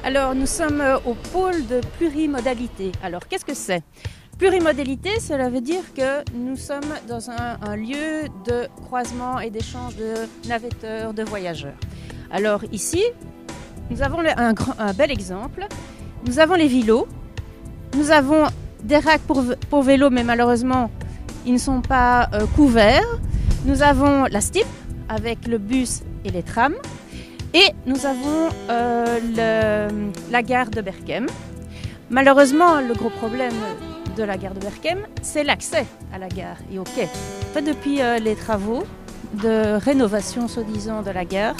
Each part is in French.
Alors, nous sommes au pôle de plurimodalité. Alors, qu'est-ce que c'est? Plurimodalité, cela veut dire que nous sommes dans un lieu de croisement et d'échange de navetteurs, de voyageurs. Alors ici, nous avons un bel exemple. Nous avons les vélos. Nous avons des racks pour vélos, mais malheureusement, ils ne sont pas couverts. Nous avons la STIP avec le bus et les trams. Et nous avons la gare de Berchem. Malheureusement, le gros problème de la gare de Berchem, c'est l'accès à la gare et au quai. En fait, depuis les travaux de rénovation, soi-disant, de la gare,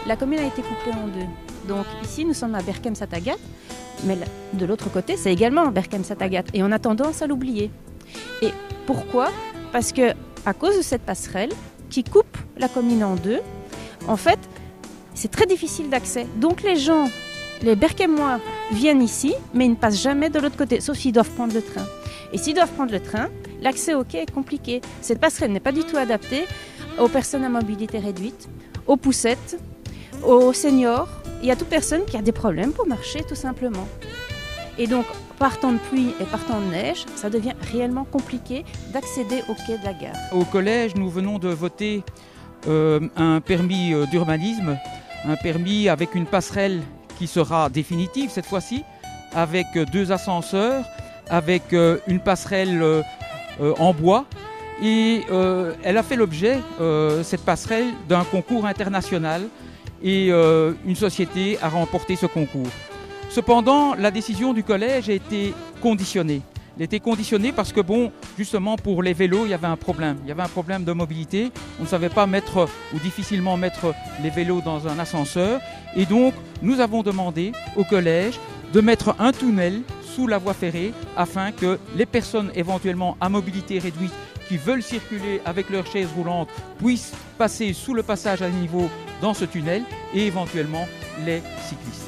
la commune a été coupée en deux. Donc ici, nous sommes à Berchem-Satagat, mais de l'autre côté, c'est également Berchem-Satagat. Et on a tendance à l'oublier. Et pourquoi? Parce que à cause de cette passerelle qui coupe la commune en deux, en fait, c'est très difficile d'accès. Donc les gens, les Berchemois, viennent ici, mais ils ne passent jamais de l'autre côté, sauf s'ils doivent prendre le train. Et s'ils doivent prendre le train, l'accès au quai est compliqué. Cette passerelle n'est pas du tout adaptée aux personnes à mobilité réduite, aux poussettes, aux seniors et à toute personne qui a des problèmes pour marcher tout simplement. Et donc, par temps de pluie et par temps de neige, ça devient réellement compliqué d'accéder au quai de la gare. Au collège, nous venons de voter un permis d'urbanisme, un permis avec une passerelle qui sera définitive cette fois-ci, avec 2 ascenseurs, avec une passerelle en bois. Et elle a fait l'objet, cette passerelle, d'un concours international et une société a remporté ce concours. Cependant, la décision du collège a été conditionnée. Elle était conditionnée parce que, bon, justement, pour les vélos, il y avait un problème. Il y avait un problème de mobilité. On ne savait pas mettre ou difficilement mettre les vélos dans un ascenseur. Et donc, nous avons demandé au collège de mettre un tunnel sous la voie ferrée afin que les personnes éventuellement à mobilité réduite qui veulent circuler avec leur chaise roulante puissent passer sous le passage à niveau dans ce tunnel et éventuellement les cyclistes.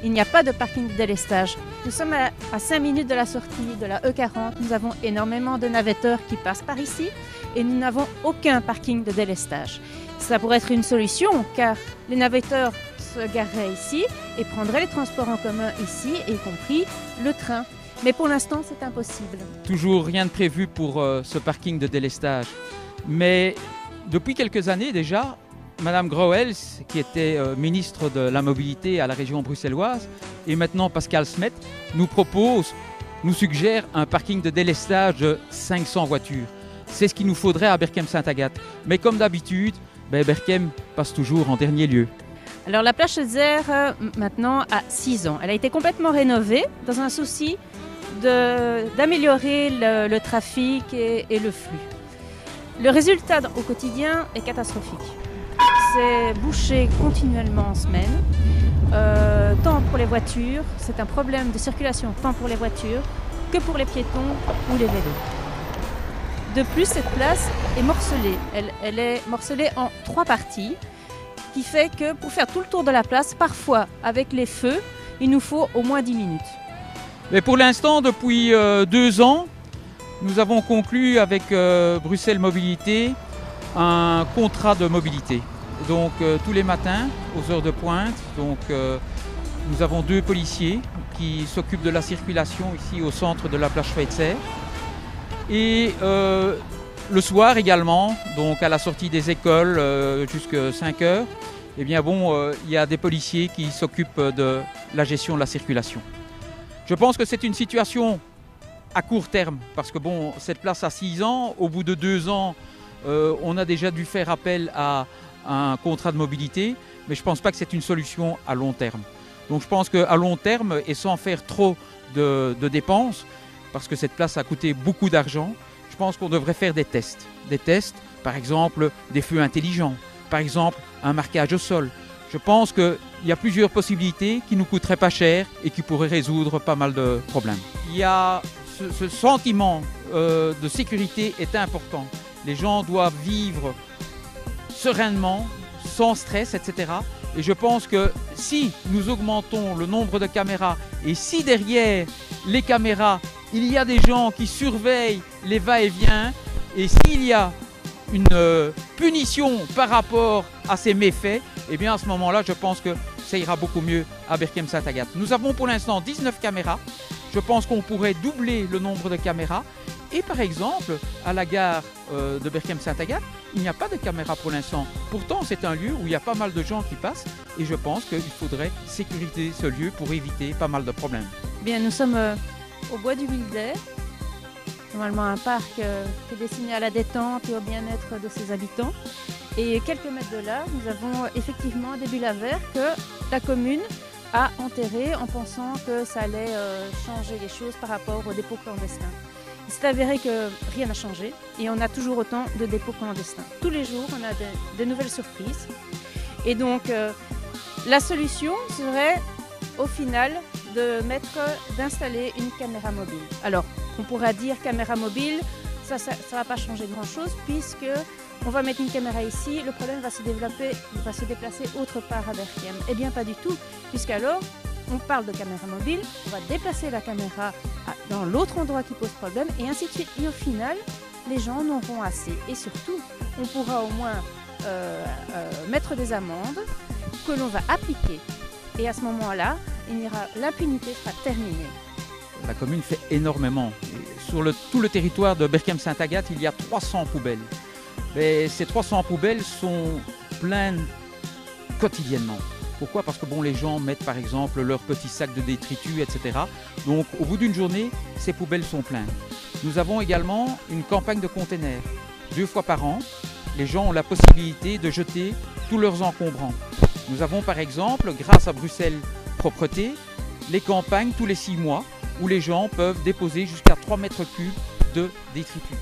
Il n'y a pas de parking de délestage. Nous sommes à 5 minutes de la sortie de la E40. Nous avons énormément de navetteurs qui passent par ici et nous n'avons aucun parking de délestage. Ça pourrait être une solution car les navetteurs se gareraient ici et prendraient les transports en commun ici, y compris le train. Mais pour l'instant, c'est impossible. Toujours rien de prévu pour ce parking de délestage. Mais depuis quelques années déjà, Madame Groels, qui était ministre de la Mobilité à la région bruxelloise, et maintenant Pascal Smet, nous suggère un parking de délestage de 500 voitures. C'est ce qu'il nous faudrait à Berchem-Satagat. Mais comme d'habitude, Berchem passe toujours en dernier lieu. Alors la plage Schweitzer, maintenant, a 6 ans. Elle a été complètement rénovée dans un souci d'améliorer le trafic et le flux. Le résultat au quotidien est catastrophique. C'est bouché continuellement en semaine, tant pour les voitures, c'est un problème de circulation tant pour les voitures que pour les piétons ou les vélos. De plus, cette place est morcelée. Elle est morcelée en 3 parties, qui fait que pour faire tout le tour de la place, parfois avec les feux, il nous faut au moins 10 minutes. Mais pour l'instant, depuis 2 ans, nous avons conclu avec Bruxelles Mobilité un contrat de mobilité. Donc tous les matins, aux heures de pointe, nous avons 2 policiers qui s'occupent de la circulation ici au centre de la plage Schweitzer. Et le soir également, donc à la sortie des écoles jusqu'à 5 heures, eh bien bon, il y a des policiers qui s'occupent de la gestion de la circulation. Je pense que c'est une situation à court terme, parce que bon, cette place a 6 ans, au bout de 2 ans, on a déjà dû faire appel à un contrat de mobilité, mais je ne pense pas que c'est une solution à long terme. Donc je pense qu'à long terme, et sans faire trop de dépenses, parce que cette place a coûté beaucoup d'argent, je pense qu'on devrait faire des tests. Des tests, par exemple, des feux intelligents, par exemple, un marquage au sol. Je pense qu'il y a plusieurs possibilités qui ne nous coûteraient pas cher et qui pourraient résoudre pas mal de problèmes. Il y a ce sentiment de sécurité est important. Les gens doivent vivre sereinement, sans stress, etc. Et je pense que si nous augmentons le nombre de caméras et si derrière les caméras, il y a des gens qui surveillent les va-et-vient et s'il y a une punition par rapport à ces méfaits, eh bien à ce moment-là, je pense que ça ira beaucoup mieux à Berchem-Saint-Agathe. Nous avons pour l'instant 19 caméras. Je pense qu'on pourrait doubler le nombre de caméras. Et par exemple, à la gare de Berchem-Saint-Agathe, il n'y a pas de caméra pour l'instant. Pourtant, c'est un lieu où il y a pas mal de gens qui passent et je pense qu'il faudrait sécuriser ce lieu pour éviter pas mal de problèmes. Bien, nous sommes au bois du Wilder, normalement un parc qui est destiné à la détente et au bien-être de ses habitants. Et quelques mètres de là, nous avons effectivement des bulles à verre que la commune a enterrées en pensant que ça allait changer les choses par rapport aux dépôts clandestins. Il s'est avéré que rien n'a changé et on a toujours autant de dépôts clandestins. Tous les jours, on a de nouvelles surprises. Et donc, la solution serait au final d'installer une caméra mobile. Alors, on pourra dire caméra mobile, ça ne va pas changer grand-chose puisque on va mettre une caméra ici, le problème va se déplacer autre part à Berchem. Eh bien, pas du tout, puisqu'alors, on parle de caméra mobile, on va déplacer la caméra dans l'autre endroit qui pose problème et ainsi de suite. Et au final, les gens en auront assez. Et surtout, on pourra au moins mettre des amendes que l'on va appliquer. Et à ce moment-là, l'impunité sera terminée. La commune fait énormément. Sur tout le territoire de Berchem-Saint-Agathe, il y a 300 poubelles. Mais ces 300 poubelles sont pleines quotidiennement. Pourquoi? Parce que les gens mettent par exemple leurs petits sacs de détritus, etc. Donc au bout d'une journée, ces poubelles sont pleines. Nous avons également une campagne de containers. 2 fois par an, les gens ont la possibilité de jeter tous leurs encombrants. Nous avons par exemple, grâce à Bruxelles Propreté, les campagnes tous les 6 mois où les gens peuvent déposer jusqu'à 3 mètres cubes de détritus.